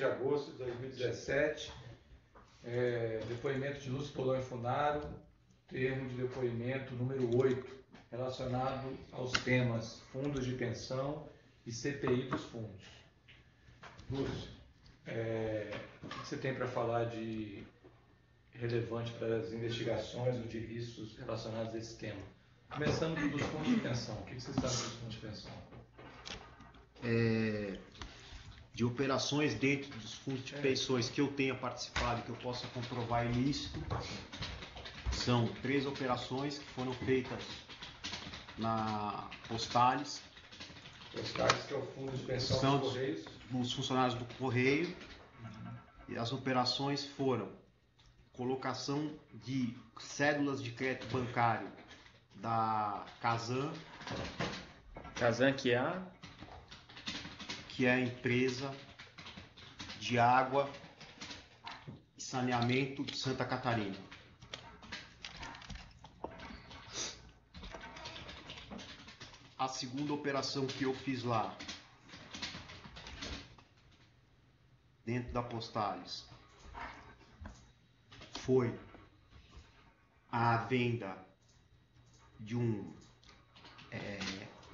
de agosto de 2017, depoimento de Lúcio Polon e Funaro, termo de depoimento número 8, relacionado aos temas fundos de pensão e CPI dos fundos. Lúcio, o que você tem para falar de relevante para as investigações ou de riscos relacionados a esse tema? Começando dos fundos de pensão, o que você sabe dos fundos de pensão? De operações dentro dos fundos de pensões que eu tenha participado e que eu possa comprovar ilícito, são 3 operações que foram feitas na Postales. Postales, que é o fundo de pensão são dos Correios. Dos funcionários do Correio. E as operações foram colocação de cédulas de crédito bancário da Casan. Casan, que é a empresa de água e saneamento de Santa Catarina. A segunda operação que eu fiz lá, dentro da Postales, foi a venda de um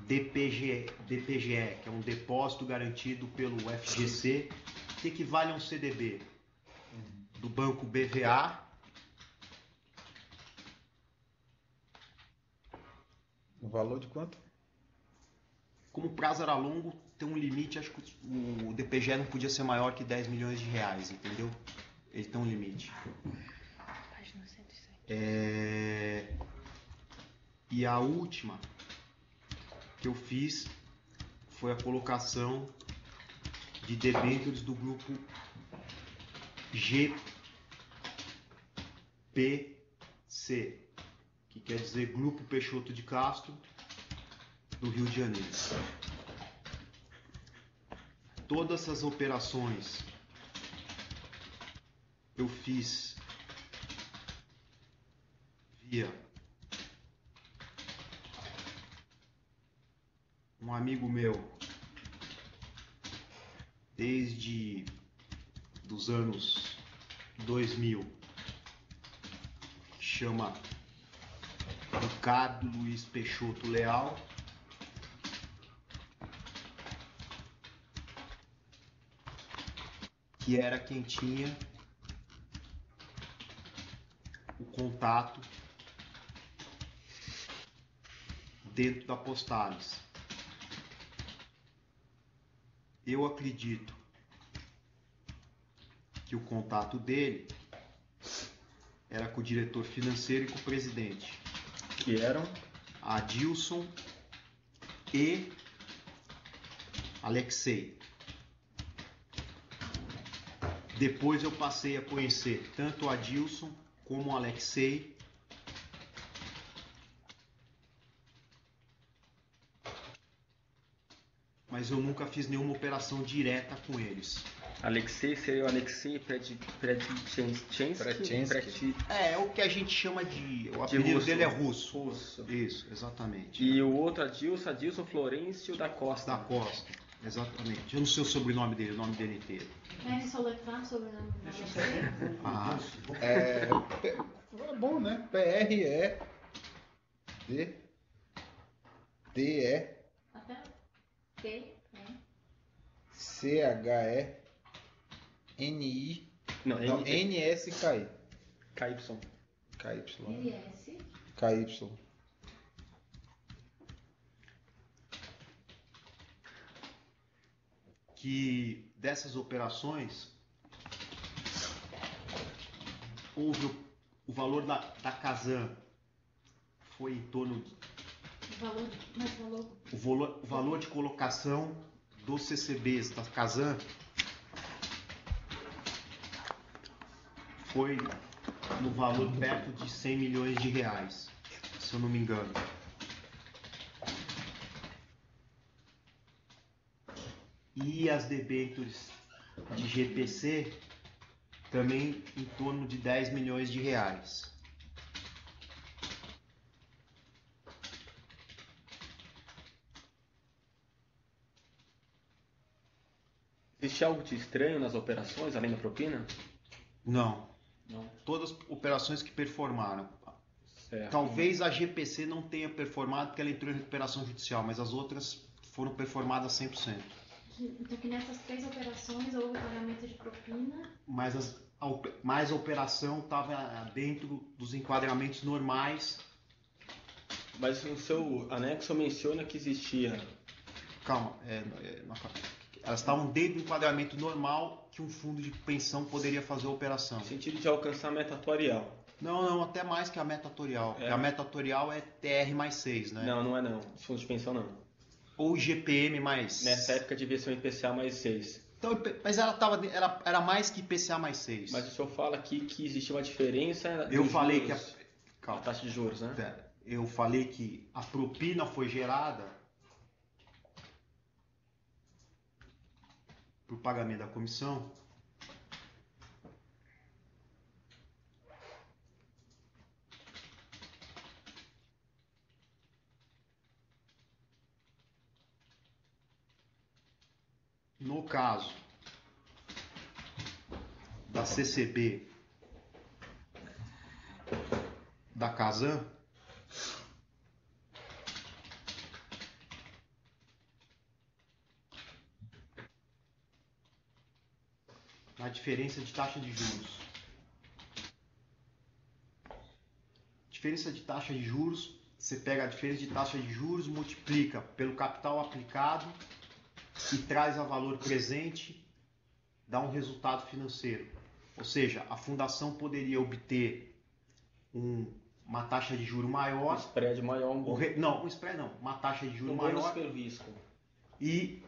DPGE, que é um depósito garantido pelo FGC, que equivale a um CDB do Banco BVA. O valor de quanto? Como o prazo era longo, tem um limite, acho que o DPGE não podia ser maior que 10 milhões de reais, entendeu? Ele tem um limite. Página 107. E a última que eu fiz foi a colocação de debêntures do grupo GPC, que quer dizer Grupo Peixoto de Castro, do Rio de Janeiro. Todas essas operações eu fiz via um amigo meu desde dos anos 2000, chama Ricardo Luiz Peixoto Leal. Que era quem tinha o contato dentro da Postales. Eu acredito que o contato dele era com o diretor financeiro e com o presidente, que eram Adilson e Alexei. Depois eu passei a conhecer tanto o Adilson como o Alexei. Mas eu nunca fiz nenhuma operação direta com eles. Alexei seria o Alexei Pretchensky. É o que a gente chama de... O apelido dele é russo. Isso, exatamente. E o outro Adilson Florencio da Costa. Da Costa, exatamente. Eu não sei o sobrenome dele, o nome dele inteiro. Quer soletrar o sobrenome do Alexei? É bom, né? P-R-E-D-D-E. Até T, C-H-E-N-I. Não, N-S-K-I. KY. N-S. K-Y. Que dessas operações houve o valor da Casan foi em torno de o valor de colocação dos CCBs da Casan foi no valor perto de 100 milhões de reais, se eu não me engano. E as debêntures de GPC também em torno de 10 milhões de reais. Existe algo de estranho nas operações, além da propina? Não. Não. Todas as operações que performaram. Certo. Talvez a GPC não tenha performado porque ela entrou em recuperação judicial, mas as outras foram performadas 100%. Então que nessas 3 operações houve pagamento de propina. Mas a operação estava dentro dos enquadramentos normais. Mas no seu anexo menciona que existia. Calma, elas estavam dentro do enquadramento normal que um fundo de pensão poderia fazer a operação. No sentido de alcançar a meta atuarial. Não, até mais que a meta atorial. É. A meta atorial é TR mais 6, né? Não é não. Os fundos de pensão não. Ou GPM mais... Nessa época devia ser um IPCA mais 6. Então, mas era mais que IPCA mais 6. Mas o senhor fala aqui que existe uma diferença. Eu dos falei que juros, a taxa de juros, né? Pera, eu falei que a propina foi gerada por pagamento da comissão. No caso da CCB da Casan, na diferença de taxa de juros. Diferença de taxa de juros, você pega a diferença de taxa de juros, multiplica pelo capital aplicado e traz a valor presente, dá um resultado financeiro. Ou seja, a fundação poderia obter uma taxa de juro Um maior. spread maior, Não, um spread não, uma taxa de juro um bônus maior pelo risco. e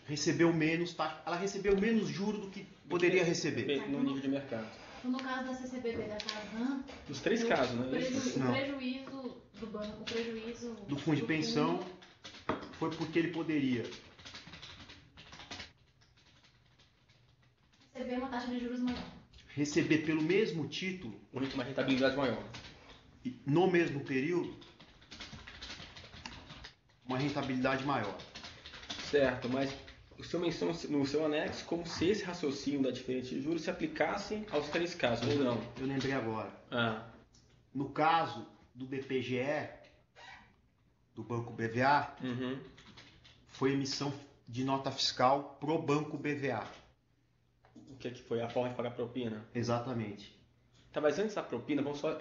recebeu menos taxa. Ela recebeu menos juro do que poderia receber. No nível de mercado. Então, no caso da CCBB da Casan, Nos 3 casos, o não é isso? Não. prejuízo do banco, o prejuízo Do fundo de pensão foi porque ele poderia receber uma taxa de juros maior. receber pelo mesmo título, Uma rentabilidade maior. e no mesmo período, uma rentabilidade maior. Certo, mas o senhor menciona no seu anexo como se esse raciocínio da diferença de juros se aplicasse aos 3 casos, ou não? Eu lembrei agora. Ah, No caso do DPGE, do Banco BVA, uhum. foi emissão de nota fiscal pro Banco BVA. O que foi? A forma de pagar propina? Exatamente. Tá, mas antes da propina, vamos só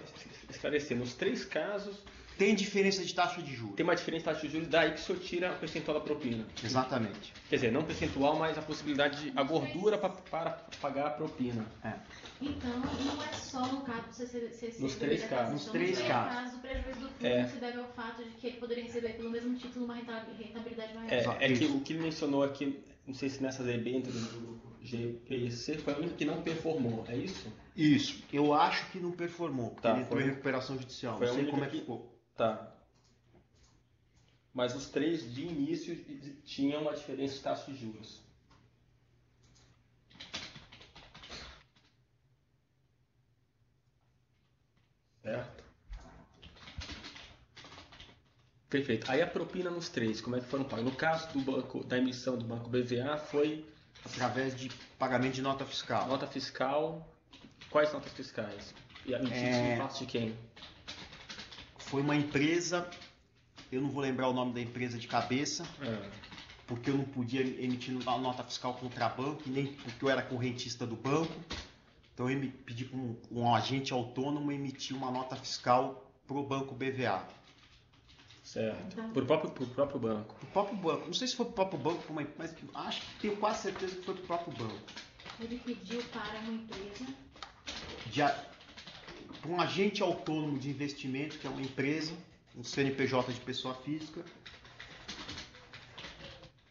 esclarecer. Nos 3 casos, Tem diferença de taxa de juros. tem uma diferença de taxa de juros, daí que o senhor tira o percentual da propina. Exatamente. Quer dizer, não percentual, mas a possibilidade a gordura para pagar a propina. Então, não é só no caso do CCBB Nos 3 da casos. Casan. Nos Então, 3 casos. o prejuízo do fundo É. se deve ao fato de que ele poderia receber pelo mesmo título uma rentabilidade maior. É que o que ele mencionou aqui, não sei se nessas debêntures do grupo GPC, foi a única que não performou, é isso? Isso. Eu acho que não performou, porque Tá, ele entrou foi- em recuperação judicial. foi a Não sei única como é que- que ficou. Tá. Mas os 3 de início tinham uma diferença de taxa de juros. Certo? Perfeito. Aí a propina nos 3, como é que foram pagos? No caso do banco, da emissão do Banco BVA, foi Através de pagamento de nota fiscal. nota fiscal. Quais notas fiscais? E em parte de quem? Foi uma empresa, eu não vou lembrar o nome da empresa de cabeça, porque eu não podia emitir nota fiscal contra banco, e nem porque eu era correntista do banco. Então eu pedi para um agente autônomo emitir uma nota fiscal para o Banco BVA. Certo. Pro próprio banco. O próprio banco, não sei se foi para o próprio banco, mas acho que tenho quase certeza que foi para o próprio banco. Ele pediu para uma empresa Para um agente autônomo de investimento, que é uma empresa, um CNPJ de pessoa física,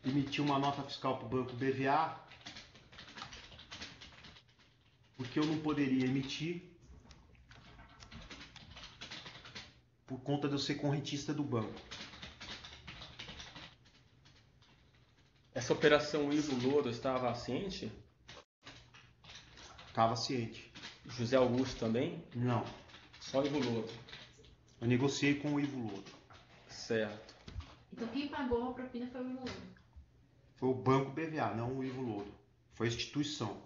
emitiu uma nota fiscal para o Banco BVA, porque eu não poderia emitir por conta de eu ser correntista do banco. Essa operação Ivo Lodo estava ciente? Estava ciente. José Augusto também? Não. Só Ivo Lodo. Eu negociei com o Ivo Lodo. Certo. Então, quem pagou a propina foi o Ivo Lodo. Foi o Banco BVA, não o Ivo Lodo. Foi a instituição,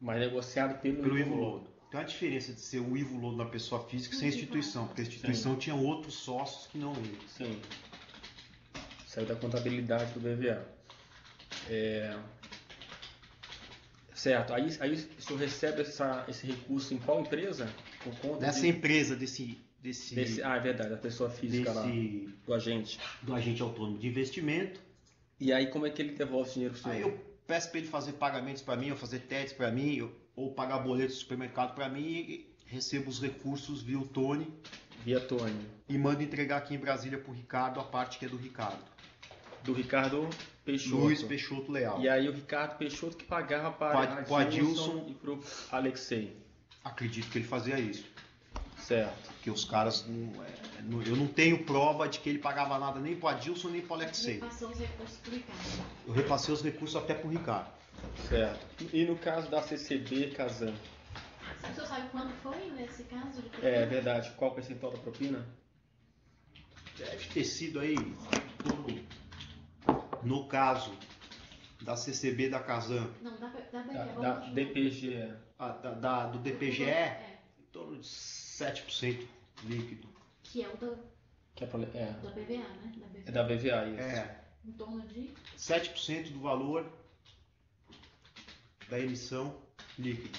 Mas negociado pelo Ivo Lodo. Tem uma diferença de ser o Ivo Lodo da pessoa física sem a instituição, porque a instituição tinha outros sócios que não ele. Sim. Saiu da contabilidade do BVA. Certo. Aí o senhor recebe esse recurso em qual empresa? Por conta Nessa empresa desse é verdade, da pessoa física lá, do agente. do agente autônomo de investimento. E aí como é que ele devolve esse dinheiro para o Aí senhor? eu peço para ele fazer pagamentos para mim, ou fazer TEDs para mim, ou pagar boletos do supermercado para mim e recebo os recursos via o Tony Via Tony. e mando entregar aqui em Brasília para o Ricardo a parte que é do Ricardo. Do Ricardo Peixoto. Luiz Peixoto Leal. E aí o Ricardo Peixoto que pagava para Pro Adilson e para o Alexei. Acredito que ele fazia isso. Certo. Porque os caras, eu não tenho prova de que ele pagava nada nem pro Adilson nem pro Ele Alexei. passou os recursos pro Ricardo. Eu repassei os recursos até pro Ricardo. Certo. E no caso da CCB Casan? O senhor sabe quanto foi nesse caso? De É verdade. Qual o percentual da propina? Deve ter sido aí, no caso da CCB da Casan, Não, dá pra Da DPGE. do DPGE, É, em torno de 7% líquido. que é o Que é, da BVA, né? Da BVA. é da BVA isso. Em torno de 7% do valor da emissão líquida.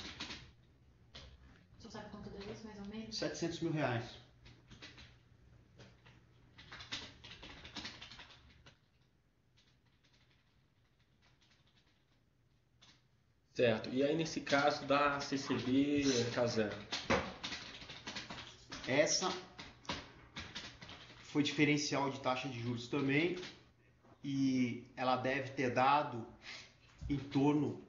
o senhor sabe quanto deu isso, mais ou menos? 700 mil reais. Certo. E aí nesse caso da CCB Casan? Essa foi diferencial de taxa de juros também e ela deve ter dado em torno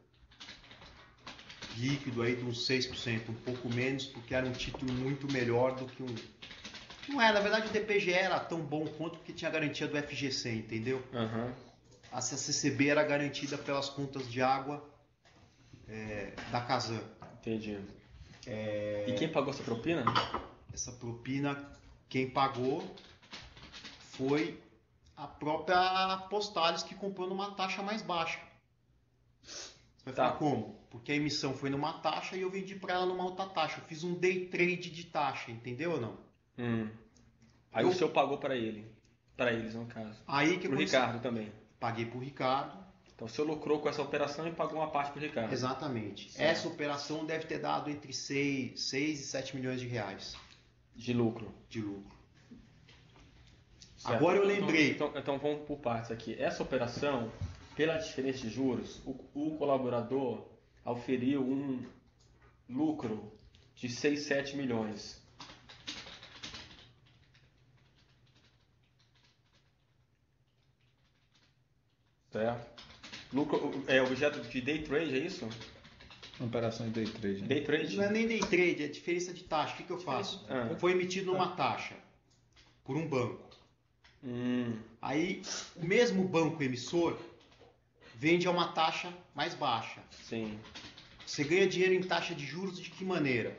líquido aí de uns 6%, um pouco menos, porque era um título muito melhor do que um... Não é, na verdade o DPGE era tão bom quanto porque tinha garantia do FGC, entendeu? Aham. A CCB era garantida pelas contas de água da Casan. Entendi. E quem pagou essa propina? Essa propina, quem pagou foi a própria Postales, que comprou numa taxa mais baixa. Você vai Tá. falar como? Porque a emissão foi numa taxa e eu vendi para ela numa outra taxa. Eu fiz um day trade de taxa, entendeu ou não? Aí o senhor pagou para ele. Para eles, no caso. Aí que Pro aconteceu? Ricardo também. Paguei pro Ricardo. Então o senhor lucrou com essa operação e pagou uma parte pro Ricardo. Exatamente. Certo. Essa operação deve ter dado entre 6 e 7 milhões de reais De lucro. de lucro. Certo. Agora eu lembrei. Então vamos por partes aqui. Essa operação, pela diferença de juros, o colaborador auferiu um lucro de 6, 7 milhões. Certo? Lucro é objeto de day trade, é isso? Operação de day trade. Né? Day trade? Não é nem day trade, é diferença de taxa. O que eu faço? Ah. Foi emitido numa taxa por um banco. Aí o mesmo banco emissor vende a uma taxa mais baixa. Sim. Você ganha dinheiro em taxa de juros de que maneira?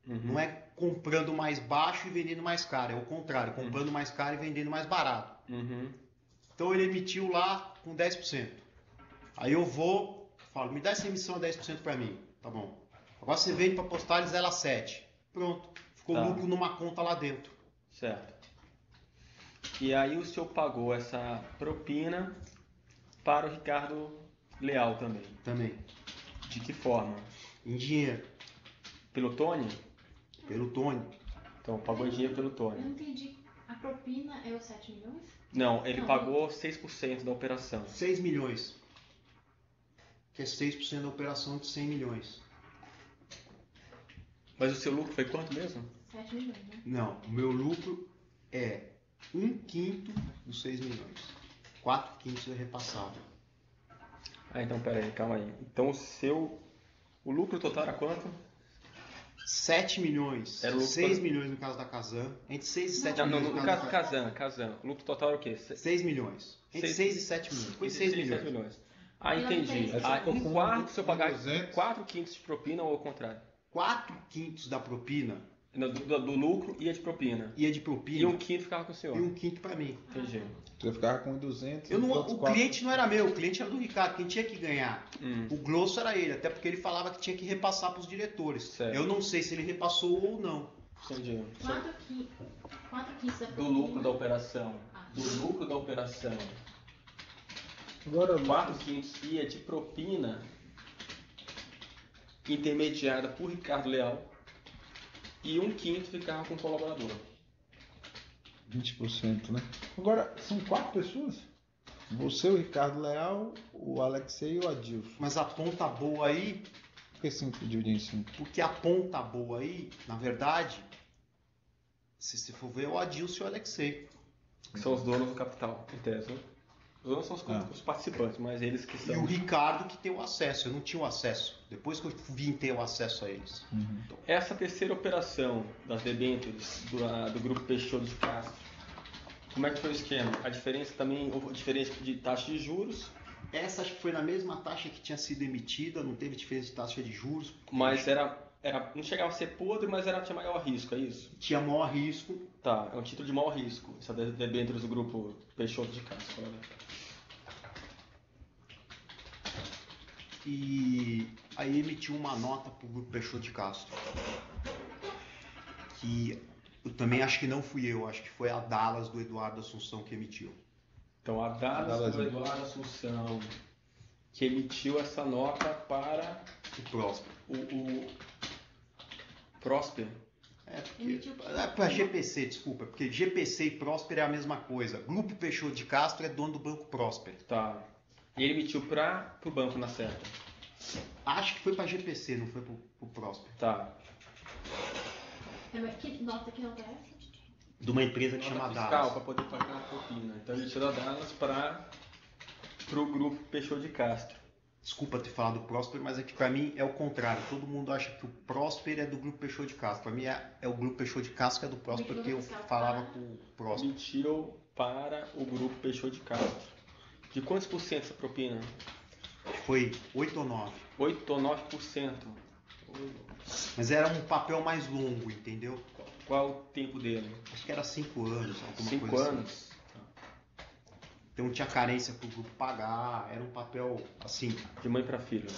Não é comprando mais baixo e vendendo mais caro, é o contrário, comprando mais caro e vendendo mais barato. Então ele emitiu lá com 10%. Aí eu falo, me dá essa emissão a 10% para mim. Tá bom. Agora você vende para Postales ela 7%. Pronto. Ficou Tá. lucro numa conta lá dentro. Certo. E aí o senhor pagou essa propina para o Ricardo Leal também. Também. De que forma? Em dinheiro. Pelo Tony? Pelo Tony. Então pagou em dinheiro pelo Eu Tony. não entendi. A propina é os 7 milhões? Não, ele Não. pagou 6% da operação. 6 milhões. Que é 6% da operação de 100 milhões. Mas o seu lucro foi quanto mesmo? 7 milhões, né? Não, o meu lucro é 1/5 dos 6 milhões. 4/5 é repassado. Então pera aí, calma aí. Então o lucro total era quanto? 7 milhões. Era o lucro 6 todo- milhões no caso da Casan. Entre 6 e 7 Não, milhões no no caso caso da Casan. O lucro total era o quê? 6 milhões. Entre 6 e 7 milhões. Foi 6 milhões. Ah, entendi. Aí você Ah, um quarto se eu pagar 200. 4/5 de propina ou ao contrário? 4/5 da propina Do lucro ia de propina. Ia de propina. E um quinto ficava com o senhor. E um quinto para mim. Entendi. Você ficava com 200. O cliente não era meu, o cliente era do Ricardo. Quem tinha que ganhar o grosso era ele, até porque ele falava que tinha que repassar para os diretores. Certo. Eu não sei se ele repassou ou não. Entendi. 4 quintos da Do lucro da operação. Do lucro da operação. Agora, 4 quintos ia de propina intermediada por Ricardo Leal. E um quinto ficava com o colaborador. 20%, né? Agora, são 4 pessoas? Você, o Ricardo Leal, o Alexei e o Adilson. Mas a ponta boa aí, Por que 5 dividido em 5? porque a ponta boa aí, na verdade, se você for ver, é o Adilson e o Alexei. Que são os donos do capital, em tese, né? Os donos são os participantes, mas eles que E são. o Ricardo que tem o acesso, eu não tinha o acesso. Depois que eu vim ter o acesso a eles. Essa terceira operação das debêntures do grupo Peixoto de Castro, como é que foi o esquema? A diferença também, houve diferença de taxa de juros, Essa acho que foi na mesma taxa que tinha sido emitida, não teve diferença de taxa de juros. mas não chegava a ser podre, mas tinha maior risco, é isso? Tinha maior risco. Tá, é um título de maior risco, essa debêntures do grupo Peixoto de Castro. Né? E aí emitiu uma nota para o grupo Peixoto de Castro. Que eu também acho que não fui eu, acho que foi a Dallas do Eduardo Assunção que emitiu. Então a Dallas do Eduardo Assunção, que emitiu essa nota para O Próspero. o Prosper. Para GPC, desculpa, porque GPC e Próspero é a mesma coisa. Grupo Peixoto de Castro é dono do Banco Próspero. Tá. E ele emitiu para o banco na certa. Acho que foi para GPC, não foi para o Próspero. Tá. Que nota é essa? De uma empresa que chama Nota fiscal Dallas. para poder pagar a propina. Então ele tirou a Dallas para o grupo Peixoto de Castro. Desculpa ter falado do Próspero, mas é que para mim é o contrário. Todo mundo acha que o Próspero é do Grupo Peixoto de Castro. Para mim é o Grupo Peixoto de Castro que é do Próspero, porque eu falava com o Próspero. Emitiu para o grupo Peixoto de Castro. De quantos por cento essa propina? Foi 8 ou 9. 8 ou 9%. Mas era um papel mais longo, entendeu? Qual o tempo dele? Acho que era 5 anos, alguma 5 coisa anos. assim. Então tinha carência pro grupo pagar, era um papel assim. De mãe para filho.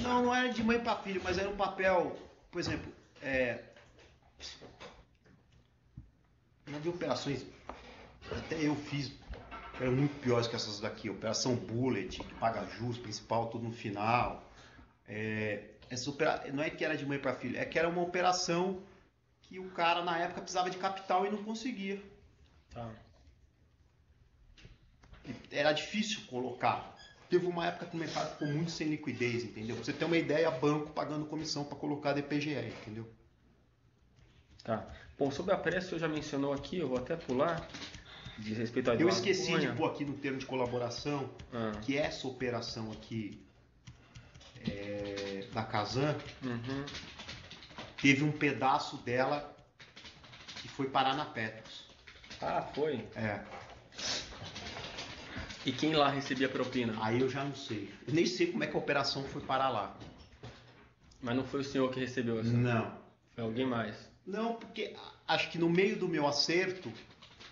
Não era de mãe para filho, mas era um papel, por exemplo, já vi operações, até eu fiz, eram muito piores que essas daqui. Operação Bullet, que paga juros, principal, tudo no final. Não é que era de mãe para filho, é que era uma operação que o cara na época precisava de capital e não conseguia. Tá. Era difícil colocar. Teve uma época que o mercado ficou muito sem liquidez, entendeu? Pra você ter uma ideia, banco pagando comissão para colocar DPGE, entendeu? Tá. Bom, sobre a pressa, você já mencionou aqui, eu vou até pular. Diz respeito a Eu esqueci de pôr aqui no termo de colaboração que essa operação aqui da Kazan teve um pedaço dela que foi parar na Petros. Ah, foi? É. E quem lá recebia propina? Aí eu já não sei. Eu nem sei como é que a operação foi parar lá. Mas não foi o senhor que recebeu essa? Não. Foi alguém mais? Não, porque acho que no meio do meu acerto,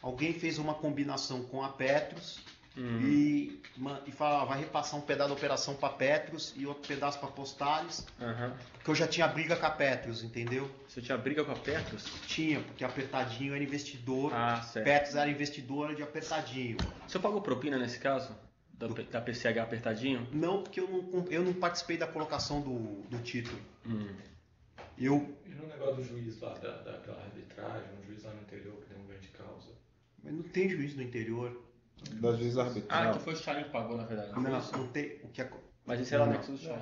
alguém fez uma combinação com a Petros e falou, vai repassar um pedaço da operação para Petros e outro pedaço para Postales, porque eu já tinha briga com a Petros, entendeu? Você tinha briga com a Petros? Tinha, porque Apertadinho era investidor, certo. Petros era investidora de Apertadinho. Você pagou propina nesse caso? Da PCH Apertadinho? Não, porque eu não participei da colocação do título. E no negócio do juiz lá, daquela arbitragem, um juiz lá no interior que deu um ganho de causa? Mas não tem juiz no interior. Da juiz arbitral. Que foi o Chain que pagou, na verdade. Não tem. Mas isso era o anexo do Chain.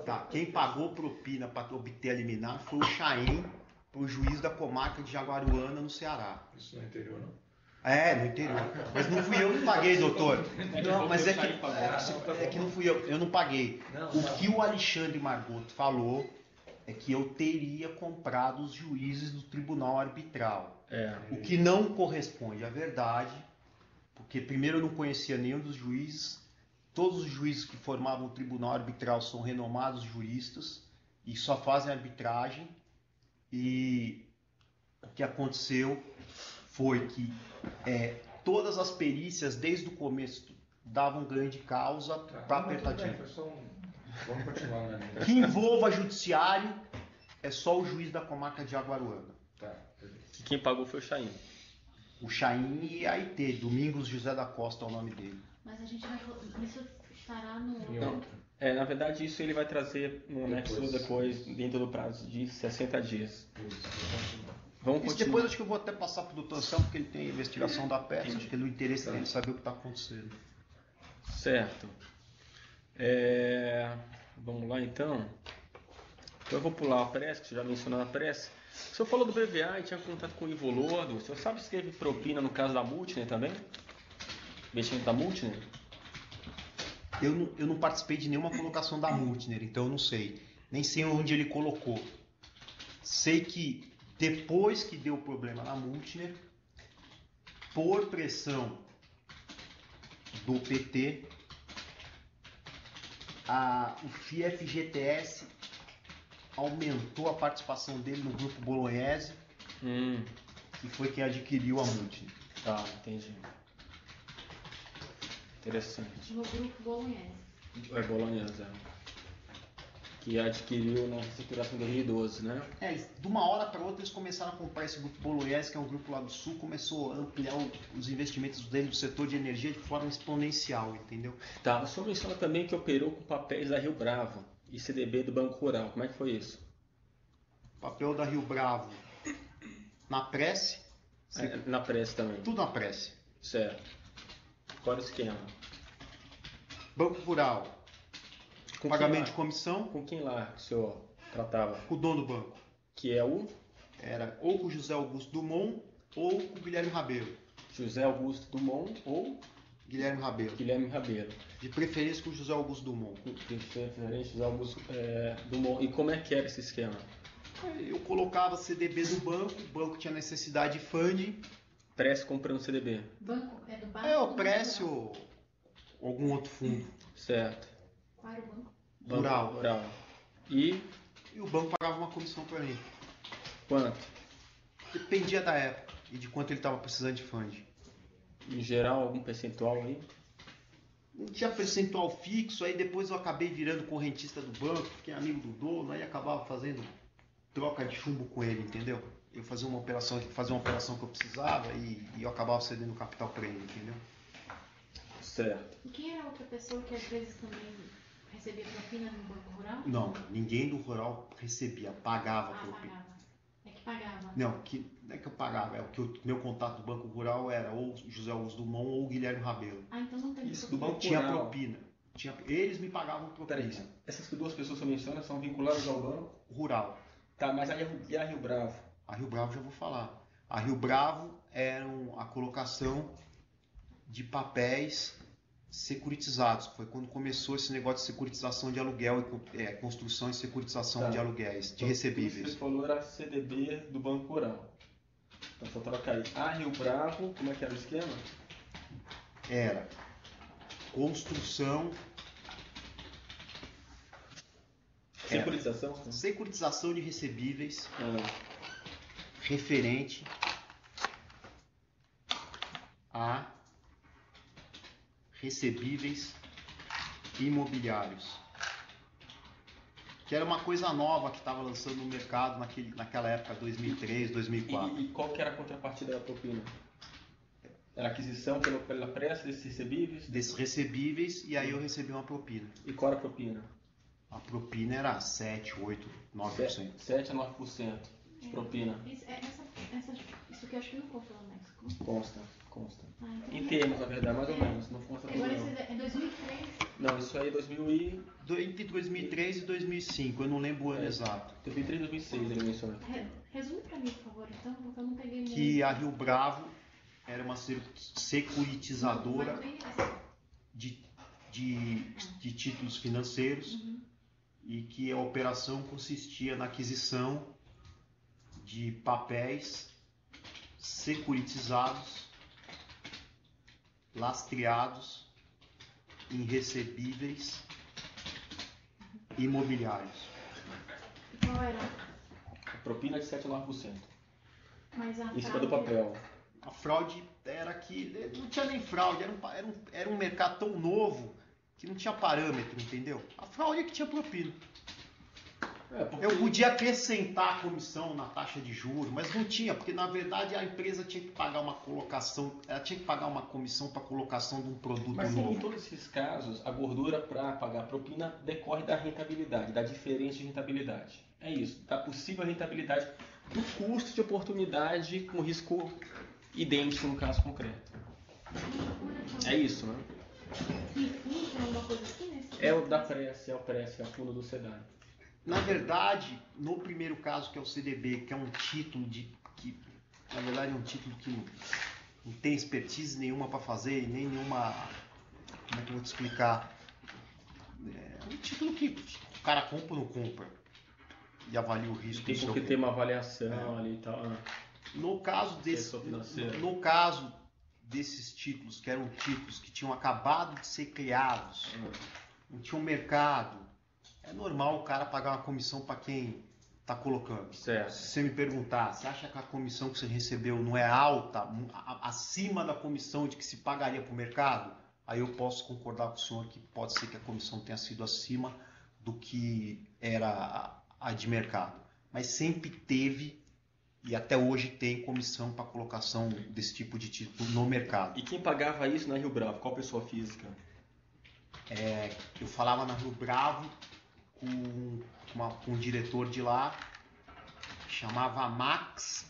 Tá, quem pagou propina para obter a liminar foi o Chain pro juiz da comarca de Jaguaruana, no Ceará. Isso no interior, não? No interior. Mas não fui eu que paguei, doutor. Não, mas é que não fui eu não paguei. O que o Alexandre Margoto falou é que eu teria comprado os juízes do tribunal arbitral. O que não corresponde à verdade, porque primeiro eu não conhecia nenhum dos juízes. Todos os juízes que formavam o tribunal arbitral são renomados juristas e só fazem arbitragem. E o que aconteceu foi que todas as perícias, desde o começo, davam ganho de causa para apertar dinheiro. Vamos continuar na linha. Que envolva judiciário, é só o juiz da comarca de Jaguaruana. Tá, beleza. E quem pagou foi o Chaim. O Chaim e a IT, Domingos José da Costa é o nome dele. Mas a gente vai. Isso estará no. Em outro. Na verdade, isso ele vai trazer no anexo depois, dentro do prazo de 60 dias. Vamos Isso continuar. depois acho que eu vou até passar para o doutor Anselmo, porque ele tem a investigação da peça, acho que é do interesse dele saber o que está acontecendo. Certo. Vamos lá então. Então eu vou pular a prece, que você já mencionou a prece. O senhor falou do BVA e tinha contato com o Ivo Lodo. O senhor sabe se teve propina no caso da Multiner também? Investimento da Multiner? Eu não participei de nenhuma colocação da Multiner, então eu não sei. Nem sei onde ele colocou. Sei que depois que deu problema na Multiner, por pressão do PT, o FIEF-GTS aumentou a participação dele no grupo Bolognese, que foi quem adquiriu a Multiner. Tá, entendi. Interessante. No grupo Bolognese. Bolognese, que adquiriu na reestruturação de 2012, né? De uma hora para outra eles começaram a comprar esse grupo Bolognese, que é um grupo lá do Sul, começou a ampliar os investimentos dele no setor de energia de forma exponencial, entendeu? Tá, o senhor menciona também que operou com papéis da Rio Bravo e CDB do Banco Rural. Como é que foi isso? Papel da Rio Bravo na prece, Na prece também. tudo na prece. Certo. Qual era o esquema? Banco Rural, Com pagamento quem de lá? comissão, Com quem lá que o senhor tratava? com o dono do banco. Que é o Era ou com o José Augusto Dumont ou com o Guilherme Rabelo. José Augusto Dumont ou Guilherme Rabelo. Guilherme Rabelo. De preferência com o José Augusto Dumont. José Augusto Dumont. E como é que era esse esquema? Eu colocava CDB do banco, o banco tinha necessidade de funding, Prece comprando CDB. Banco é do banco. o Prece ou algum outro fundo Certo. Qual era o banco? Rural. E e o banco pagava uma comissão para mim. quanto? Dependia da época e de quanto ele estava precisando de funding. Em geral, algum percentual aí? Não tinha percentual fixo, aí depois eu acabei virando correntista do banco, fiquei amigo do dono, aí acabava fazendo troca de chumbo com ele, entendeu? Eu fazia uma operação que eu precisava e eu acabava cedendo capital para ele, entendeu? Certo. E quem era a outra pessoa que às vezes também recebia propina no Banco Rural? Não, ninguém do rural recebia, pagava propina. Pagava. É que pagava. Não é que eu pagava, é o que meu contato do Banco Rural era ou José Augusto Dumont ou Guilherme Rabelo. Então não teve Isso, do propina. Banco Tinha Rural. propina. Eles me pagavam propina. Peraí, essas duas pessoas que você menciona são vinculadas ao banco? Rural. Tá, mas e a Rio Bravo? A Rio Bravo já vou falar. A Rio Bravo era a colocação de papéis securitizados. Foi quando começou esse negócio de securitização de aluguel e construção e securitização Tá. de aluguéis, de Então, recebíveis. Isso que você falou era CDB do Banco Rural. Então só trocar aí. A Rio Bravo, como é que era o esquema? Era construção, Securitização? securitização de recebíveis Ah, referente a recebíveis imobiliários. Que era uma coisa nova que estava lançando no mercado naquela época, 2003, 2004. e qual que era a contrapartida da propina? Era aquisição pela pressa desses recebíveis? Desses recebíveis, e aí eu recebi uma propina. E qual era a propina? A propina era 7, 8, 9%. 7 a 9% de propina. Isso que eu acho que não consta no México. Consta. Então Em termos, na verdade, mais ou menos. Não consta tudo Agora não. esse é 2003. Não, isso aí é Entre 2003 e 2005, eu não lembro o ano exato. 2003 e 2006 ele menciona. Resume pra mim, por favor, então, porque eu não peguei muito. Que a Rio Bravo era uma securitizadora Mas bem essa- de títulos financeiros e que a operação consistia na aquisição de papéis securitizados, lastreados em recebíveis imobiliários. Qual era? A propina é de 7 a 9%. Mas a em cima do fraude- papel. A fraude era que não tinha nem fraude, era um mercado tão novo que não tinha parâmetro, entendeu? A fraude é que tinha propina. Porque Eu podia acrescentar a comissão na taxa de juros, mas não tinha, porque na verdade a empresa tinha que pagar uma colocação, ela tinha que pagar uma comissão para colocação de um produto Mas sim, novo. em todos esses casos, a gordura para pagar a propina decorre da rentabilidade, da diferença de rentabilidade. É isso, da possível rentabilidade do custo de oportunidade com risco idêntico no caso concreto. É isso, né? E fundo tem alguma coisa aqui nesse? É o da prece, é o prece, é o fundo do SEDAI. Na verdade, no primeiro caso, que é o CDB, que é um título que na verdade é um título que não tem expertise nenhuma para fazer, e nem nenhuma, como é que eu vou te explicar? É um título que o cara compra ou não compra e avalia o risco. Tem do seu porque tem uma avaliação ali e tal. No caso Setor financeiro. no caso desses títulos, que eram títulos que tinham acabado de ser criados, não tinham mercado, é normal o cara pagar uma comissão para quem está colocando. Certo. Se você me perguntar, você acha que a comissão que você recebeu não é alta, acima da comissão de que se pagaria para o mercado? Aí eu posso concordar com o senhor que pode ser que a comissão tenha sido acima do que era a de mercado. Mas sempre teve e até hoje tem comissão para colocação desse tipo de título no mercado. E quem pagava isso na Rio Bravo? Qual pessoa física? Eu falava na Rio Bravo com um diretor de lá, chamava Max,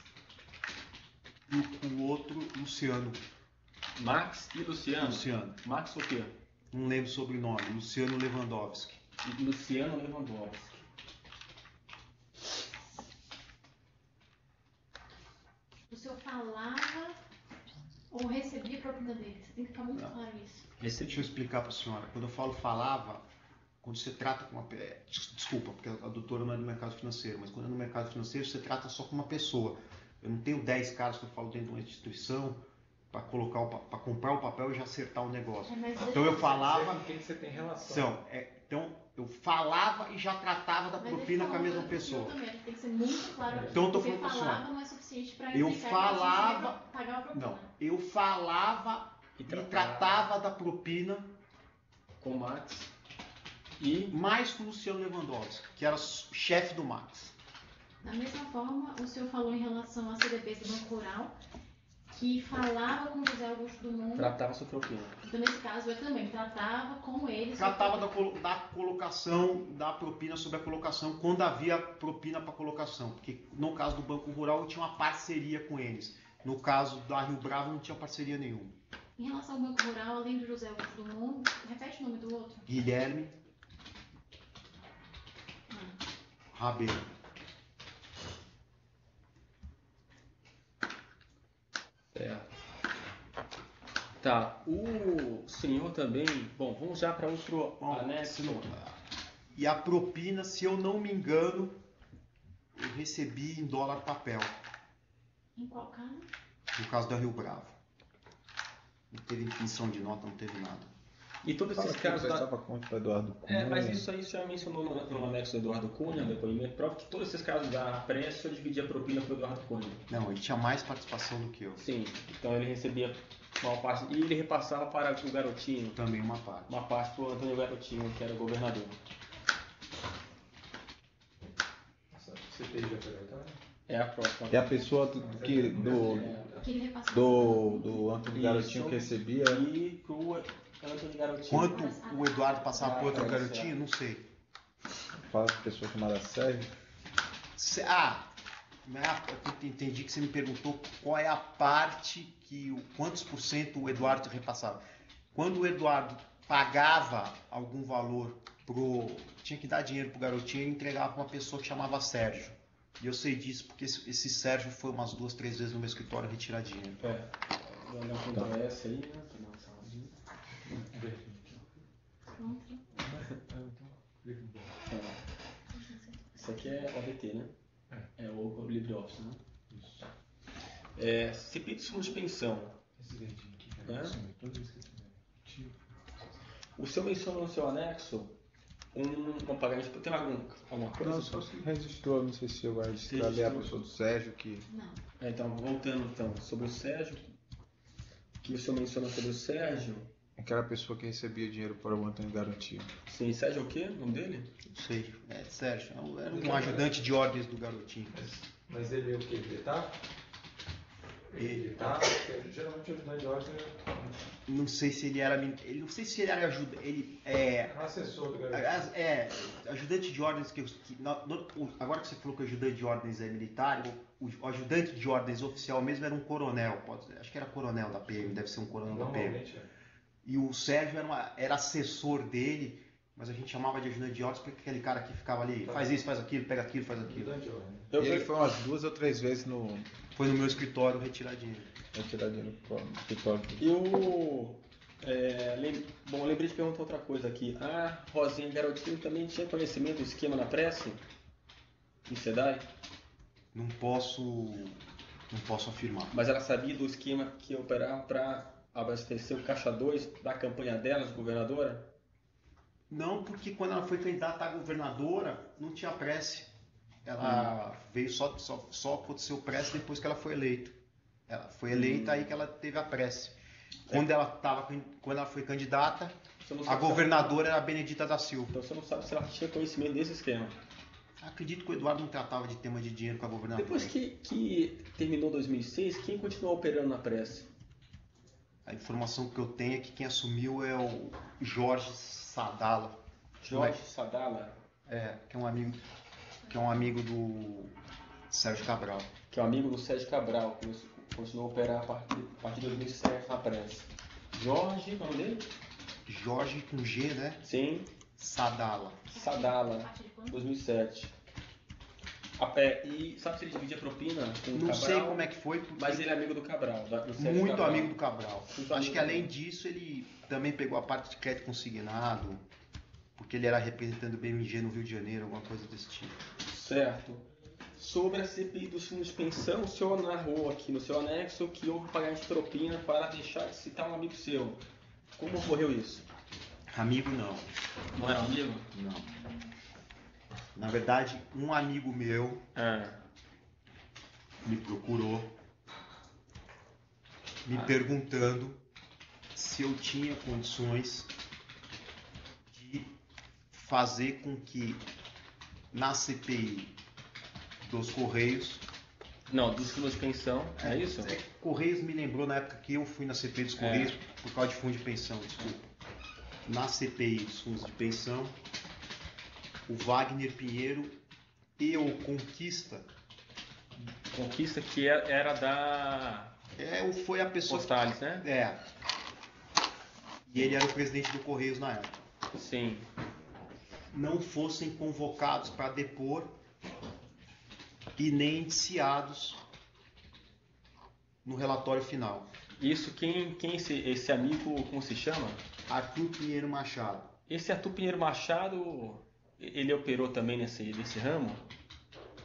e com o outro Luciano. Max e Luciano? Luciano. Max o quê? Não lembro o sobrenome. Luciano Lewandowski. E Luciano Lewandowski. O senhor falava ou recebia a propina dele? Você tem que ficar muito claro isso. Deixa eu explicar para a senhora. Quando eu falo falava, quando você trata com uma... Desculpa, porque a doutora não é do mercado financeiro, mas quando é no mercado financeiro, você trata só com uma pessoa. Eu não tenho 10 caras que eu falo dentro de uma instituição para comprar o papel e já acertar o negócio. Então eu falava... Com quem você tem relação. Então eu falava e já tratava da Mas propina ele com a mesma falava pessoa. também, tem que ser muito claro aqui. Então eu tô Porque falando pra senhora. falava não é suficiente para Eu implicar falava- que você vai pagar a propina. Não, eu falava E e tratava da propina Com o Max. E mais com o Luciano Lewandowski, que era chefe do Max. Da mesma forma, o senhor falou em relação a CDBs do Banco Rural, que falava com o José Augusto Dumont. tratava sua propina. Então, nesse caso, eu também tratava com eles. Tratava da colocação, da propina sobre a colocação, quando havia propina para colocação. Porque no caso do Banco Rural eu tinha uma parceria com eles. No caso da Rio Bravo não tinha parceria nenhuma. Em relação ao Banco Rural, além do José Augusto Dumont, repete o nome do outro. Guilherme Rabelo. Certo. Tá, o senhor também... Bom, vamos já para outro Bom, anexo. E a propina, se eu não me engano, eu recebi em dólar papel. Em qual caso? No caso da Rio Bravo. Não teve emissão de nota, não teve nada. E todos Fala esses aqui, casos... prestava conta para Eduardo Cunha. mas isso aí você já mencionou no anexo do Eduardo Cunha, no depoimento, prova que todos esses casos da pressa eu dividia a propina com o Eduardo Cunha. Não, ele tinha mais participação do que eu. Sim, então ele recebia uma parte e ele repassava para o Garotinho, Também uma parte. uma parte para o Antônio Garotinho, que era o governador. CPI já foi votada? É a próxima. É a pessoa Que ele repassava. do Antônio Garotinho Isso. que recebia. E pro Antônio Garotinho. Quanto o Eduardo passava por outro Ah, garotinho, certo. não sei. Fala com pessoa chamada Sérgio. Eu entendi que você me perguntou qual é a parte quantos por cento o Eduardo repassava. Quando o Eduardo pagava algum valor tinha que dar dinheiro pro garotinho, ele entregava para uma pessoa que chamava Sérgio. E eu sei disso porque esse Sérgio foi umas 2, 3 vezes no meu escritório retirar dinheiro. Vou andar com o S aí, né? Pra dar uma saladinha. Isso aqui é ODT, né? É o LibreOffice, né? Isso. CPI dos fundos de pensão. Esse verdinho aqui, É? cara. Toda vez que eu tiver. O senhor mencionou no seu anexo um pagamento. Tem alguma coisa? Não, só se registrou, não sei se chegou a registrar ali a Registrou. pessoa do Sérgio que. Não. Então, voltando então, sobre o Sérgio, que o senhor menciona sobre o Sérgio. Aquela pessoa que recebia dinheiro para o montante garantia. Sim, Sérgio é o quê? O nome dele? Não sei. Sérgio, era um ajudante de ordens do garotinho. Mas ele é o que? Ele tá? Ele tá? Geralmente o ajudante de ordem Não sei se ele era. Não sei se ele era ele é um assessor do garoto. Ajudante de ordens agora que você falou que o ajudante de ordens é militar, o ajudante de ordens oficial mesmo era um coronel, acho que era coronel da PM, deve ser um coronel da PM. Normalmente é. E o Sérgio era assessor dele, mas a gente chamava de ajudante de ordens porque aquele cara que ficava ali, faz isso, faz aquilo, pega aquilo, faz aquilo. Ajudante de ordem. E ele foi umas 2 ou 3 vezes no. Foi no meu escritório retirar dinheiro. Retirar dinheiro no escritório. Bom, eu lembrei de perguntar outra coisa aqui. A Rosinha Garotinho também tinha conhecimento do esquema na prece? Em SEDAI? Não posso afirmar. Mas ela sabia do esquema que ia operar para abastecer o caixa 2 da campanha dela, de governadora? Não, porque quando ela foi candidata a governadora, não tinha prece. Ela veio só aconteceu prece depois que ela foi eleita. Ela foi eleita aí que ela teve a prece. Quando ela foi candidata, a governadora era a Benedita da Silva. Então você não sabe se ela tinha conhecimento desse esquema. Acredito que o Eduardo não tratava de tema de dinheiro com a governadora. Depois que terminou 2006, quem continuou operando na prece? A informação que eu tenho é que quem assumiu é o Jorge Sadala. Jorge Sadala? Que é um amigo do Sérgio Cabral. Que é um amigo do Sérgio Cabral, que continuou a operar a partir de 2007 na prece. Jorge, o nome dele? Jorge com G, né? Sim. Sadala. Sadala, A partir de quando? 2007. E sabe se ele dividia propina com o Não Cabral? sei como é que foi, porque Mas ele é amigo do Cabral. Do Sérgio muito Cabral. amigo do Cabral. Muito Acho amigo que além do- disso ele também pegou a parte de crédito consignado, porque ele era representante do BMG no Rio de Janeiro, alguma coisa desse tipo. Certo. Sobre a CPI dos fundos de pensão, o senhor narrou aqui no seu anexo que houve pagamento de propina para deixar de citar um amigo seu. Como ocorreu isso? Amigo não. Não era amigo? Não. Na verdade, um amigo meu me procurou me perguntando se eu tinha condições de fazer com que na CPI dos Correios. Não, dos fundos de pensão, é isso? Correios me lembrou na época que eu fui na CPI dos Correios por causa de fundo de pensão, desculpa. Na CPI dos fundos de pensão, o Wagner Pinheiro e o Conquista. Conquista que era da Foi a pessoa. Postales, né? E ele era o presidente do Correios na época. Sim. Não fossem convocados para depor e nem indiciados no relatório final. Isso, quem esse amigo, como se chama? Arthur Pinheiro Machado. Esse Arthur Pinheiro Machado, ele operou também nesse ramo?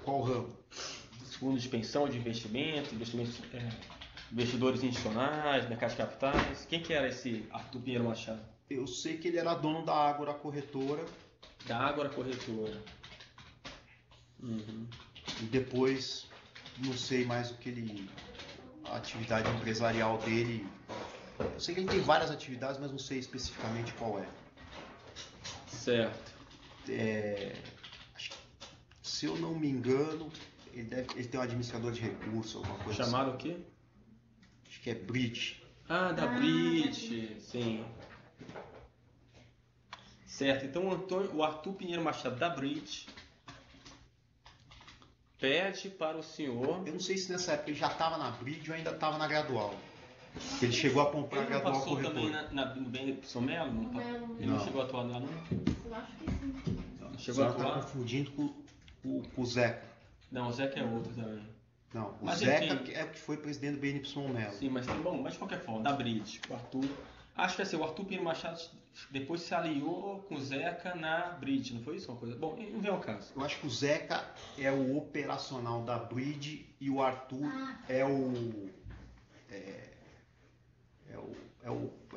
Qual ramo? Dos fundos de pensão, de investimentos, investidores institucionais, mercado de capitais. Quem que era esse Arthur Pinheiro Machado? Eu sei que ele era dono da Ágora Corretora. Da Ágora Corretora. Uhum. E depois, não sei mais a atividade empresarial dele. Eu sei que ele tem várias atividades, mas não sei especificamente qual é. Certo. Acho que, se eu não me engano, ele tem um administrador de recursos, alguma coisa Chamado o quê? assim. Acho que é Bridge. Ah, da Brit, sim. Certo, então o Arthur Pinheiro Machado da Brit pede para o senhor. Eu não sei se nessa época ele já estava na Bridge ou ainda estava na Gradual. Ele chegou a comprar a Ele não Gradual passou Corretora. também no BNPP Melo? No Melo. Ele não Não. chegou a atuar lá, não? Eu acho que sim. Não A chegou a senhora está atuar? confundindo com o Zeca. Não, o Zeca é outro também. Não, o Mas, Zeca enfim. é o que foi presidente do BNPY Melo. Sim, mas bom, mas de qualquer forma, da Brit, o Arthur. Acho que assim, o Arthur Pinheiro Machado depois se aliou com o Zeca na Brit, não foi isso? Uma coisa? Bom, não vem ao caso. Eu acho que o Zeca é o operacional da Bridge e o Arthur é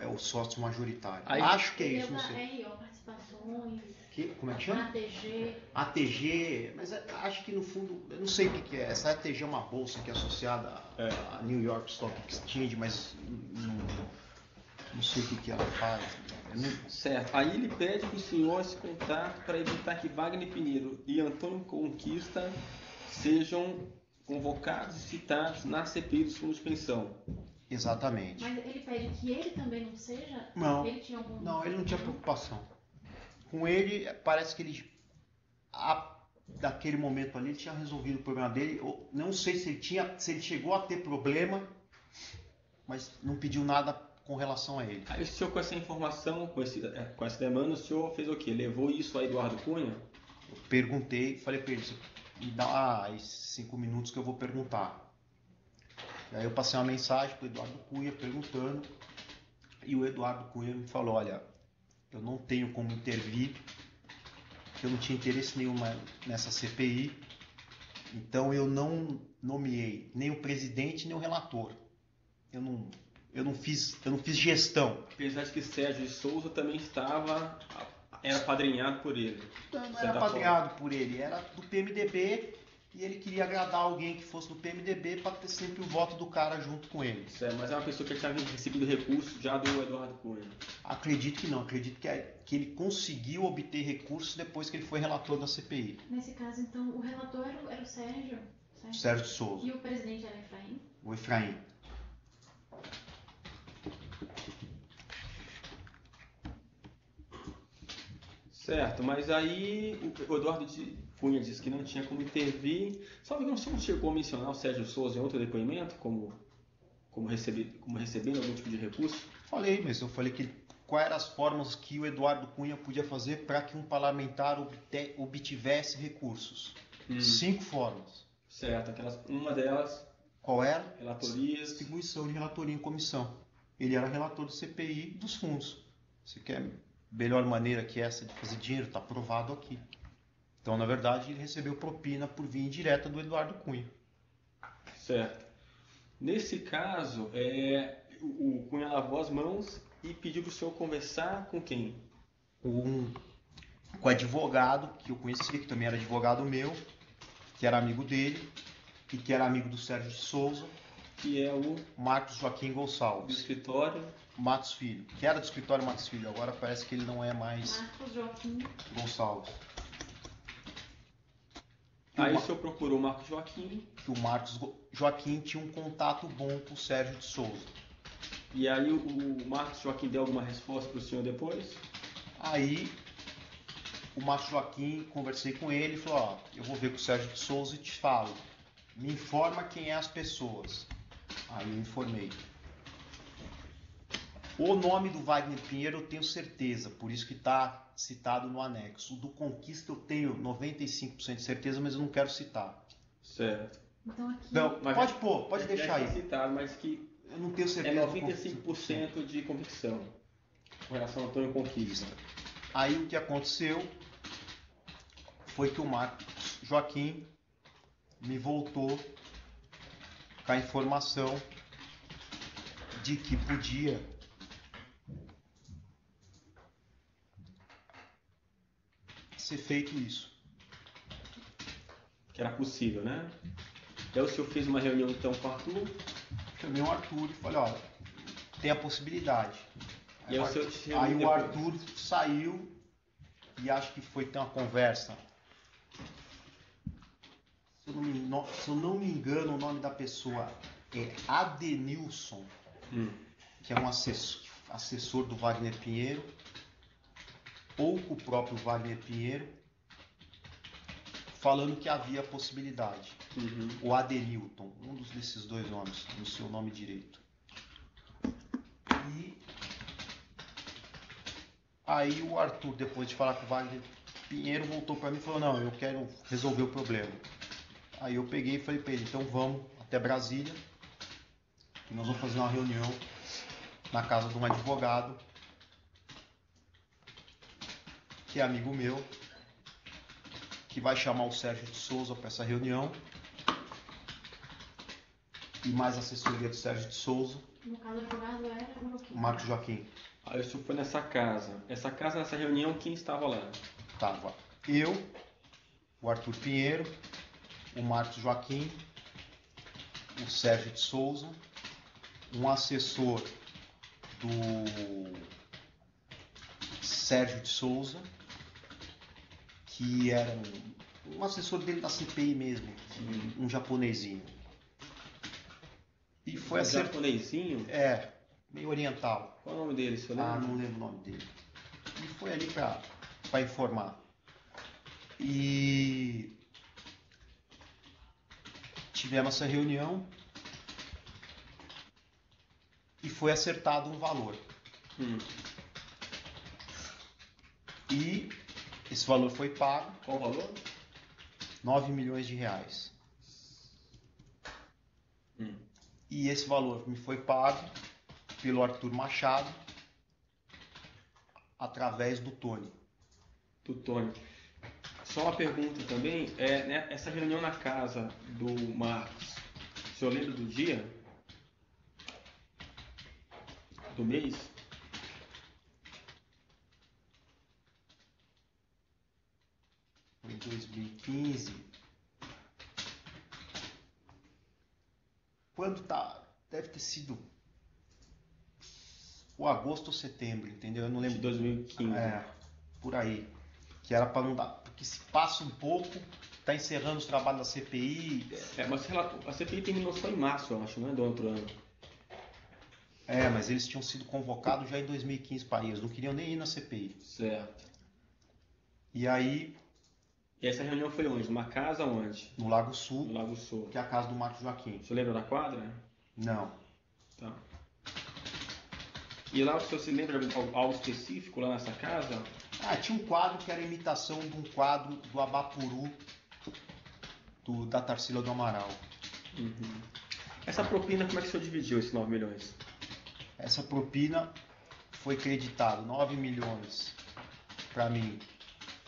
o sócio majoritário. Aí- Acho que é Ele isso, não da sei. RO, participações. Como é que chama? ATG. ATG, mas acho que no fundo, eu não sei o que é. Essa ATG é uma bolsa que é associada à New York Stock Exchange, mas não sei o que ela faz. Certo. Aí ele pede para o senhor esse contato para evitar que Wagner Pinheiro e Antônio Conquista sejam convocados e citados na CPI dos fundos de pensão. Exatamente. Mas ele pede que ele também não seja? Não. Ele tinha algum... Não, ele não tinha preocupação. Com ele, parece que ele, daquele momento ali, ele tinha resolvido o problema dele. Eu não sei se ele chegou a ter problema, mas não pediu nada com relação a ele. Aí o senhor, com essa informação, com essa demanda, o senhor fez o quê? Levou isso a Eduardo Cunha? Eu perguntei, falei para ele, me dá 5 minutos que eu vou perguntar. E aí eu passei uma mensagem para o Eduardo Cunha perguntando, e o Eduardo Cunha me falou, olha, eu não tenho como intervir, eu não tinha interesse nenhum nessa CPI, então eu não nomeei nem o presidente nem o relator. Eu não fiz gestão. Apesar de que Sérgio de Souza também era padrinhado por ele. Não era padrinhado por ele, era do PMDB e ele queria agradar alguém que fosse do PMDB para ter sempre o voto do cara junto com ele. Certo, mas é uma pessoa que tinha recebido recurso já do Eduardo Cunha. Acredito que não, acredito que ele conseguiu obter recursos depois que ele foi relator da CPI. Nesse caso, então, o relator era o Sérgio? Certo? Sérgio de Souza. E o presidente era Efraim? O Efraim. Certo, mas aí o Eduardo Cunha disse que não tinha como intervir. Sabe que o senhor chegou a mencionar o Sérgio Souza em outro depoimento como recebendo algum tipo de recurso? Falei, mas eu falei que quais eram as formas que o Eduardo Cunha podia fazer para que um parlamentar obtivesse recursos. 5 formas. Certo, uma delas... Qual era? Relatorias. Distribuição de relatoria em comissão. Ele era relator do CPI dos fundos. Você quer melhor maneira que essa de fazer dinheiro? Está provado aqui. Então, na verdade, ele recebeu propina por via indireta do Eduardo Cunha. Certo. Nesse caso, o Cunha lavou as mãos e pediu para o senhor conversar com quem? Com o advogado que eu conhecia, que também era advogado meu, que era amigo dele e que era amigo do Sérgio de Souza, que é o Marcos Joaquim Gonçalves. Do escritório Matos Filho, que era do escritório Matos Filho, agora parece que ele não é mais Marcos Joaquim Gonçalves. Aí o senhor procurou o Marcos Joaquim. Que o Marcos Joaquim tinha um contato bom com o Sérgio de Souza. E aí o Marcos Joaquim deu alguma resposta para o senhor depois? Aí o Marcos Joaquim, conversei com ele e falou, ó, eu vou ver com o Sérgio de Souza e te falo. Me informa quem é as pessoas. Aí eu informei. O nome do Wagner Pinheiro eu tenho certeza, por isso que está citado no anexo. O do Conquista eu tenho 95% de certeza, mas eu não quero citar. Certo. Então aqui... Não, Mas pode pôr, pode deixar aí. Citado, mas que Eu não tenho é certeza. 95% de convicção com relação ao Antônio Conquista. Aí o que aconteceu foi que o Marcos Joaquim me voltou com a informação de que podia ser feito isso. Que era possível, né? Aí o senhor fez uma reunião então com o Arthur. Chamei o Arthur e falei, olha, tem a possibilidade. E aí o senhor se Aí reuniu o depois. Arthur saiu e acho que foi ter uma conversa. Se eu não me engano, o nome da pessoa é Adenilson, que é um assessor do Wagner Pinheiro, ou com o próprio Wagner Pinheiro, falando que havia possibilidade. O Adenilton, um desses dois nomes, no seu nome direito. E aí o Arthur, depois de falar com o Wagner Pinheiro, voltou para mim e falou, não, eu quero resolver o problema. Aí eu peguei e falei para ele, então vamos até Brasília e nós vamos fazer uma reunião na casa de um advogado que é amigo meu, que vai chamar o Sérgio de Souza para essa reunião e mais assessoria do Sérgio de Souza, No caso, o advogado era o o Marcos Joaquim. Aí o senhor foi nessa casa. Nessa reunião, quem estava lá? tava eu, o Arthur Pinheiro, o Marcos Joaquim, o Sérgio de Souza, um assessor do Sérgio de Souza, que era um assessor dele da CPI mesmo, um japonesinho. E foi Um japonesinho? Meio oriental. Qual é o nome dele, senhor lembra? Não lembro o nome dele. E foi ali para informar. E tivemos essa reunião e foi acertado um valor. E esse valor foi pago. Qual o valor? 9 milhões de reais. E esse valor me foi pago pelo Arthur Machado através do Tony. Do Tony. Só uma pergunta também, né, essa reunião na casa do Marcos, o senhor lembra do dia? Do mês? Foi em 2015. Deve ter sido o agosto ou setembro, entendeu? Eu não lembro. De 2015. Por aí. Que era para não dar. Porque se passa um pouco, tá encerrando os trabalhos da CPI. Mas a CPI terminou só em março, eu acho, né? Do outro ano. Mas eles tinham sido convocados já em 2015 para ir. Eles não queriam nem ir na CPI. Certo. E aí. E essa reunião foi onde? Numa casa onde? No Lago Sul. No Lago Sul. Que é a casa do Marcos Joaquim. Você lembra da quadra? Não. Tá. E lá o senhor se lembra de algo específico lá nessa casa? Tinha um quadro que era a imitação de um quadro do Abapuru da Tarsila do Amaral. Essa propina, como é que o senhor dividiu esses 9 milhões? Essa propina foi creditado 9 milhões para mim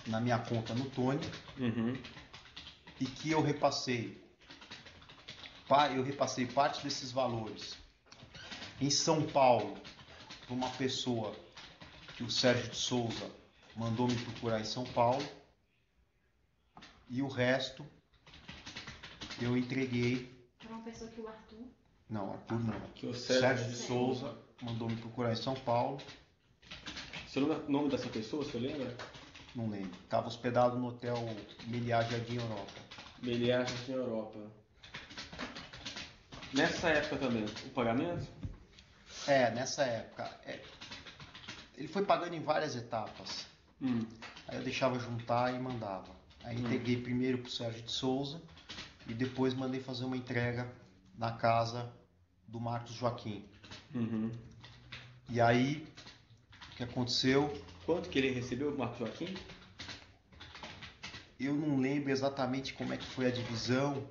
na minha conta no Tony e que eu repassei parte desses valores em São Paulo para uma pessoa que o Sérgio de Souza mandou me procurar em São Paulo e o resto eu entreguei. Para uma pessoa que o Arthur? Não, Arthur não. Que o Sérgio de Souza mandou me procurar em São Paulo. Você lembra o nome dessa pessoa, você lembra? Não lembro. Estava hospedado no hotel Meliá Jardim Europa. Meliá Jardim Europa. Nessa época também, o pagamento? Nessa época. Ele foi pagando em várias etapas. Aí eu deixava juntar e mandava. Aí entreguei primeiro para o Sérgio de Souza e depois mandei fazer uma entrega na casa do Marcos Joaquim. E aí, o que aconteceu? Quanto que ele recebeu, o Marcos Joaquim? Eu não lembro exatamente como é que foi a divisão,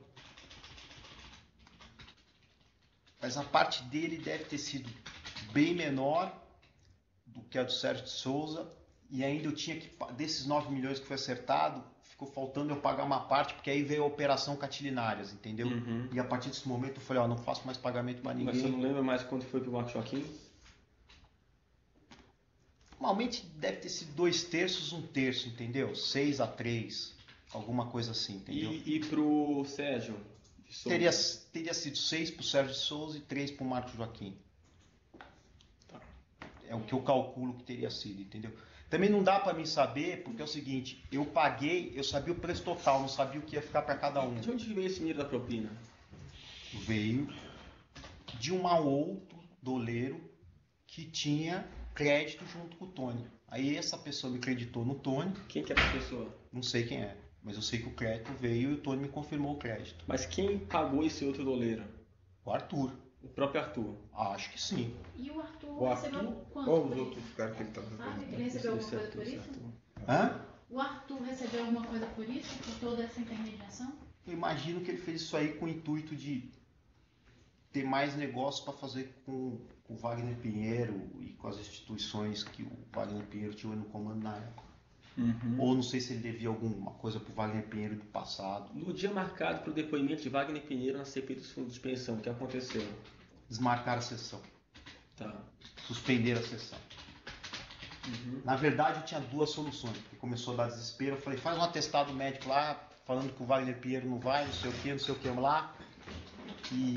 mas a parte dele deve ter sido bem menor do que a do Sérgio de Souza, e ainda eu tinha que, desses 9 milhões que foi acertado, ficou faltando eu pagar uma parte, porque aí veio a operação Catilinárias, entendeu? E a partir desse momento eu falei, não faço mais pagamento para ninguém. Mas você não lembra mais quanto foi pro Marcos Joaquim? Normalmente deve ter sido 2/3, 1/3, entendeu? 6-3, alguma coisa assim, entendeu? E pro Sérgio de Souza? Teria sido 6 pro Sérgio de Souza e 3 pro Marcos Joaquim. Tá. É o que eu calculo que teria sido, entendeu? Também não dá para mim saber, porque é o seguinte, eu paguei, eu sabia o preço total, não sabia o que ia ficar para cada um. De onde veio esse dinheiro da propina? Veio de um outro doleiro que tinha crédito junto com o Tony. Aí essa pessoa me creditou no Tony. Quem que é essa pessoa? Não sei quem é, mas eu sei que o crédito veio e o Tony me confirmou o crédito. Mas quem pagou esse outro doleiro? O Arthur. O próprio Arthur. Acho que sim. E o Arthur O recebeu Arthur quanto? ou por os isso? outros caras que ele tá Sabe que fazendo? ele recebeu alguma Esse coisa por Arthur, isso? esse Arthur. Hã? O Arthur recebeu alguma coisa por isso? Por toda essa intermediação? Eu imagino que ele fez isso aí com o intuito de ter mais negócio para fazer com o Wagner Pinheiro e com as instituições que o Wagner Pinheiro tinha no comando na época. Ou não sei se ele devia alguma coisa para o Wagner Pinheiro do passado. No dia marcado para o depoimento de Wagner Pinheiro na CPI dos fundos de pensão, o que aconteceu? Desmarcaram a sessão. Tá. Suspenderam a sessão. Na verdade, eu tinha duas soluções, porque começou a dar desespero. Eu falei, faz um atestado médico lá, falando que o Wagner Pinheiro não vai, não sei o que lá, e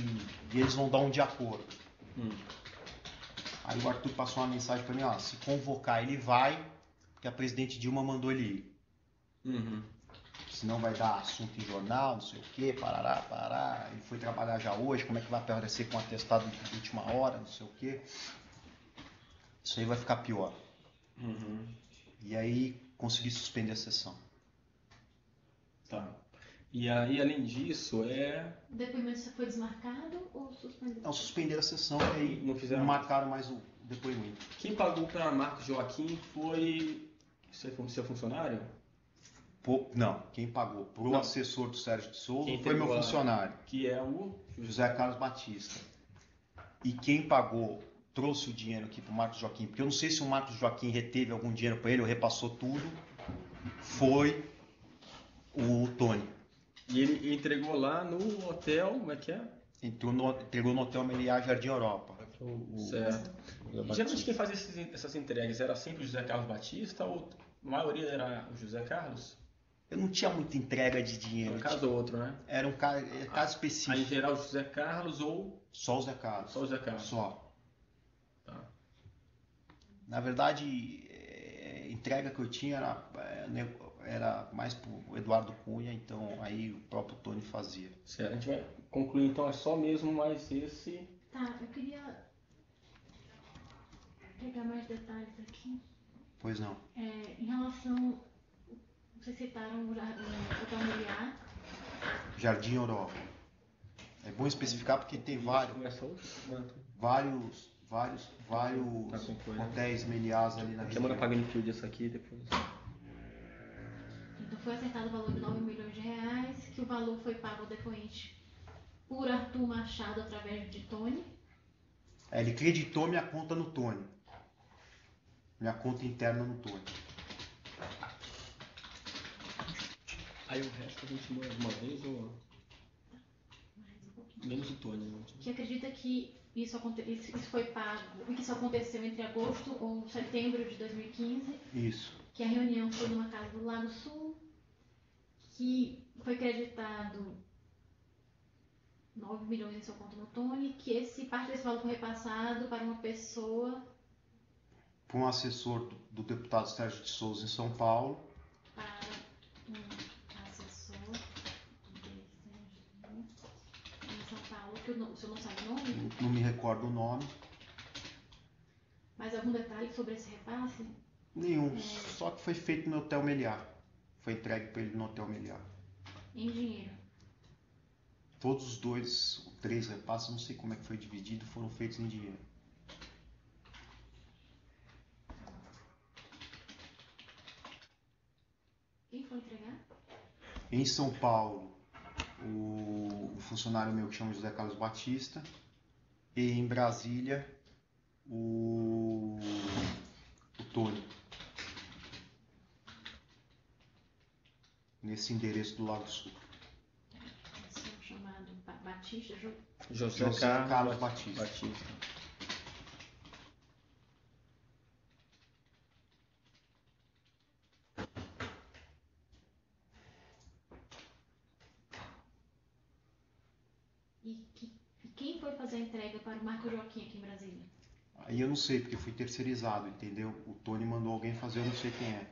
eles vão dar um de acordo. Aí o Arthur passou uma mensagem para mim, ó, se convocar ele vai, porque a presidente Dilma mandou ele ir. Senão vai dar assunto em jornal, não sei o que, parará. Ele foi trabalhar já hoje, como é que vai aparecer com atestado de última hora, não sei o que. Isso aí vai ficar pior. E aí consegui suspender a sessão. Tá. E aí, além disso, O depoimento já foi desmarcado ou suspendido? Não, suspenderam a sessão e aí Não fizeram não mais. marcaram mais o depoimento. Quem pagou para Marcos Joaquim foi seu funcionário? Não, quem pagou pro Não. assessor do Sérgio de Souza Quem foi meu entregou funcionário, Que é o José Carlos Batista. E quem pagou, trouxe o dinheiro aqui pro Marcos Joaquim, porque eu não sei se o Marcos Joaquim reteve algum dinheiro para ele ou repassou tudo, foi o Tony. E ele entregou lá no hotel, como é que é? Entregou no Hotel Meliá Jardim Europa. Certo. E geralmente quem fazia essas entregas era sempre o José Carlos Batista ou a maioria era o José Carlos? Eu não tinha muita entrega de dinheiro. Um caso ou outro, né? Era um caso específico. Aí em geral o José Carlos ou Só o Zé Carlos. só o José Carlos? Só. Tá. Na verdade, a entrega que eu tinha era mais pro Eduardo Cunha, então aí o próprio Tony fazia. Certo. A gente vai concluir então, é só mesmo mais esse. Tá, eu queria pegar mais detalhes aqui. Pois não. Em relação, vocês citaram o Hotel Meliá. Jardim Europa. É bom especificar porque tem vários Começa outro? vários Tá com coisa. hotéis Meliás ali na Semana região. pagando tudo isso aqui depois. Então foi acertado o valor de 9 milhões de reais, que o valor foi pago ao depoente por Arthur Machado através de Tony. Ele creditou minha conta no Tony. Minha conta interna no Tony. Aí o resto a gente manda uma vez ou. Menos o Tony, né? Que acredita que isso foi pago e que isso aconteceu entre agosto ou setembro de 2015, Isso. que a reunião foi numa casa do Lago Sul, que foi creditado 9 milhões em sua conta no Tony, que parte desse valor foi repassado para uma pessoa, Para um assessor do deputado Sérgio de Souza em São Paulo. para um assessor em São Paulo, que o senhor não sabe o nome, Não me recordo o nome. mas algum detalhe sobre esse repasse? Nenhum. Só que foi feito no Hotel Meliá. Foi entregue para ele no Hotel Meliá. Em dinheiro. Todos os dois, três repasses, não sei como é que foi dividido, foram feitos em dinheiro. Quem foi entregar? Em São Paulo, o funcionário meu que chama José Carlos Batista. E em Brasília, o Tony. Nesse endereço do Lago Sul. Esse chamado Batista, José Carlos Batista. E quem foi fazer a entrega para o Marco Joaquim aqui em Brasília? Aí eu não sei, porque fui terceirizado, entendeu? O Tony mandou alguém fazer, eu não sei quem é.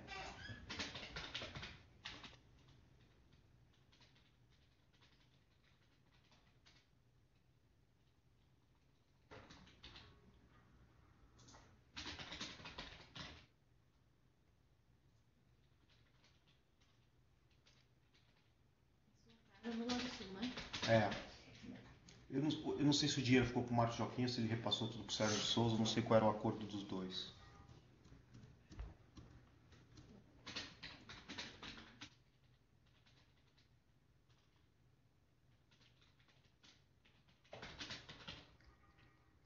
No Lago Sul, né? É. Eu não sei se o dinheiro ficou pro Marcos Joaquim ou se ele repassou tudo pro Sérgio de Souza, não sei qual era o acordo dos dois.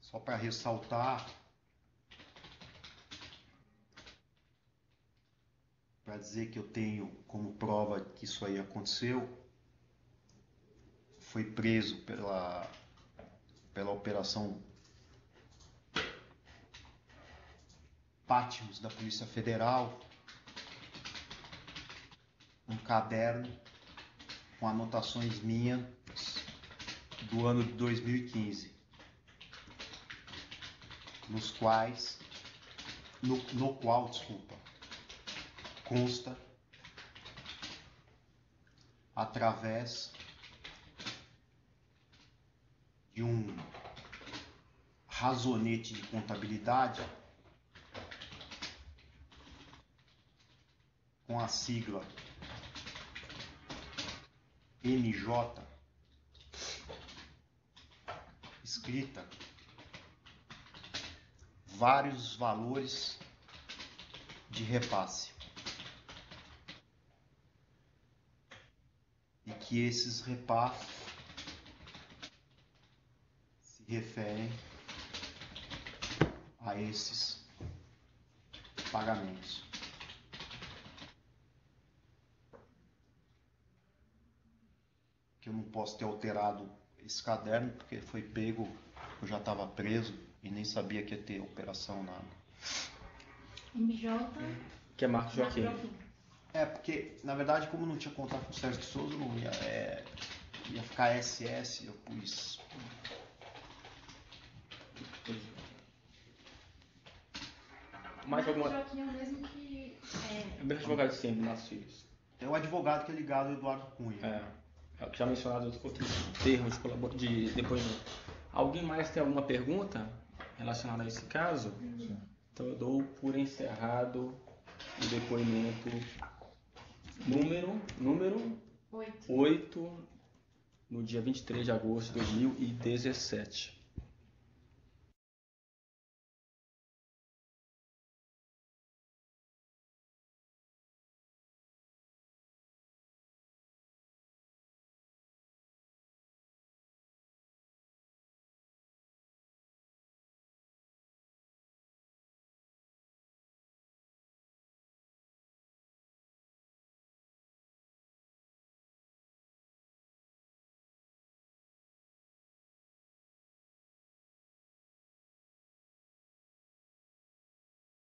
Só para ressaltar, para dizer que eu tenho como prova que isso aí aconteceu, foi preso pela operação pátios da Polícia Federal, um caderno com anotações minhas do ano de 2015, no qual consta, através de um razonete de contabilidade com a sigla MJ escrita, vários valores de repasse, e que esses repasses se referem a esses pagamentos. Que eu não posso ter alterado esse caderno porque foi pego, eu já estava preso e nem sabia que ia ter operação nada. MJ. Que é Marcos Joaquim. Porque, na verdade, como não tinha contato com o Sérgio de Souza, não ia ficar SS, eu pus. Mais alguma... Joaquim é o mesmo que... É o mesmo advogado de sempre, nossos filhos. É o advogado que é ligado ao Eduardo Cunha. Já mencionado outros termos de depoimento. Alguém mais tem alguma pergunta relacionada a esse caso? Então eu dou por encerrado o depoimento número 8, no dia 23 de agosto de 2017.